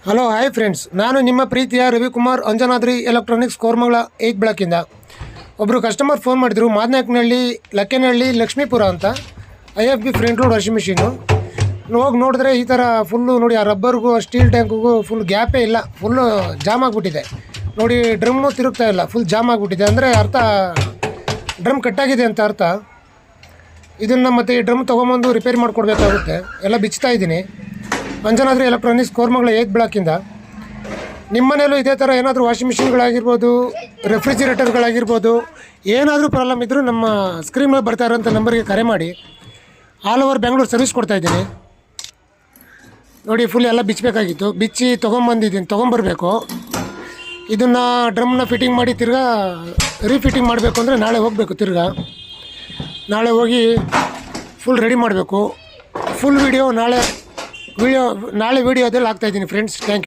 Hello hi friends, ನಾನು ನಿಮ್ಮ ಪ್ರೀತಿಯ ರವಿಕುಮಾರ್ ಅಂಜನಾದ್ರಿ ಎಲೆಕ್ಟ್ರಾನಿಕ್ಸ್ ಕೋರ್ಮಂಗಲ 8 ಬ್ಲಾಕಿಂದ. ಒಬ್ಬರು ಕಸ್ಟಮರ್ ಫೋನ್ ಮಾಡಿದರು. ಮಾದನಾಯಕನಹಳ್ಳಿ, ಲಕ್ಕೇನಹಳ್ಳಿ, ಲಕ್ಷ್ಮೀಪುರ ಅಂತ. IFB front load washing machine. ಹೋಗಿ ನೋಡಿದ್ರೆ ಈ ಥರ ಫುಲ್ಲು ನೋಡಿ, ಆ ರಬ್ಬರ್ಗೂ ಸ್ಟೀಲ್ ಟ್ಯಾಂಕ್ಗೂ ಫುಲ್ ಗ್ಯಾಪೇ ಇಲ್ಲ, ಫುಲ್ಲು ಜಾಮ್ ಆಗಿಬಿಟ್ಟಿದೆ ನೋಡಿ. ಡ್ರಮ್ಮು ತಿರುಗ್ತಾ ಇಲ್ಲ, ಫುಲ್ ಜಾಮ್ ಆಗಿಬಿಟ್ಟಿದೆ. ಅಂದರೆ ಅರ್ಥ ಡ್ರಮ್ ಕಟ್ಟಾಗಿದೆ ಅಂತ ಅರ್ಥ. ಇದನ್ನು ಮತ್ತು ಈ ಡ್ರಮ್ ತೊಗೊಂಬಂದು ರಿಪೇರಿ ಮಾಡಿಕೊಡ್ಬೇಕಾಗುತ್ತೆ. ಎಲ್ಲ ಬಿಚ್ತಾ ಇದ್ದೀನಿ. ಅಂಜನಾದ್ರಿ ಎಲೆಕ್ಟ್ರಾನಿಕ್ಸ್ ಕೋರ್ಮಂಗಲ 8 ಬ್ಲಾಕಿಂದ. ನಿಮ್ಮ ಮನೇಲೂ ಇದೇ ಥರ ಏನಾದರೂ ವಾಷಿಂಗ್ ಮಿಷಿನ್ಗಳಾಗಿರ್ಬೋದು, ರೆಫ್ರಿಜಿರೇಟರ್ಗಳಾಗಿರ್ಬೋದು, ಏನಾದರೂ ಪ್ರಾಬ್ಲಮ್ ಇದ್ದರೂ ನಮ್ಮ ಸ್ಕ್ರೀನ್ ಮೇಲೆ ಬರ್ತಾ ಇರೋಂಥ ನಂಬರ್ಗೆ ಕರೆ ಮಾಡಿ. ಆಲ್ ಓವರ್ ಬೆಂಗಳೂರು ಸರ್ವಿಸ್ ಕೊಡ್ತಾಯಿದ್ದೀನಿ ನೋಡಿ. ಫುಲ್ ಎಲ್ಲ ಬಿಚ್ಚಬೇಕಾಗಿತ್ತು, ಬಿಚ್ಚಿ ತೊಗೊಂಬರ್ಬೇಕು. ಇದನ್ನು ಡ್ರಮ್ನ ಫಿಟ್ಟಿಂಗ್ ಮಾಡಿ ತಿರ್ಗಾ ರೀಫಿಟ್ಟಿಂಗ್ ಮಾಡಬೇಕು ಅಂದರೆ ನಾಳೆ ಹೋಗಬೇಕು. ನಾಳೆ ಹೋಗಿ ಫುಲ್ ರೆಡಿ ಮಾಡಬೇಕು. ಫುಲ್ ನಾಳೆ ವೀಡಿಯೋದಲ್ಲಿ ಹಾಕ್ತಾಯಿದ್ದೀನಿ ಫ್ರೆಂಡ್ಸ್. Thank you.